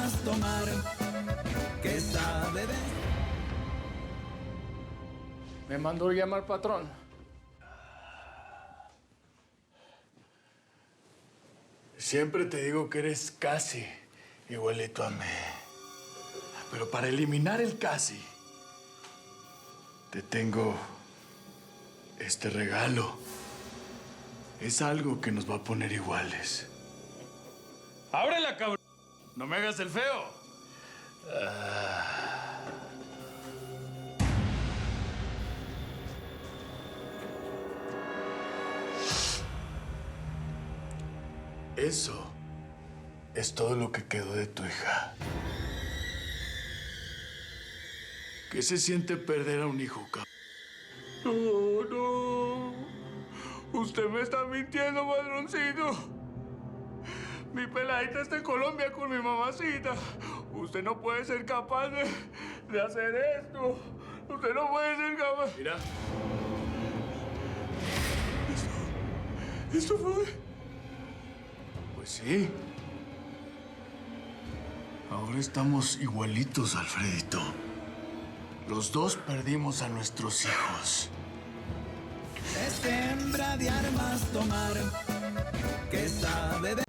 armas tomar, que sabe de... Me mandó llamar patrón. Siempre te digo que eres casi igualito a mí. Pero para eliminar el casi, te tengo este regalo. Es algo que nos va a poner iguales. ¡Ábrela, cabrón! ¡No me hagas el feo! Eso es todo lo que quedó de tu hija. ¿Qué se siente perder a un hijo, cabrón? No, no. Usted me está mintiendo, padroncito. Mi peladita está en Colombia con mi mamacita. Usted no puede ser capaz de hacer esto. Usted no puede ser capaz. Mira. ¿Esto fue? Pues sí. Ahora estamos igualitos, Alfredito. Los dos perdimos a nuestros hijos. Es hembra de armas tomar, que sabe de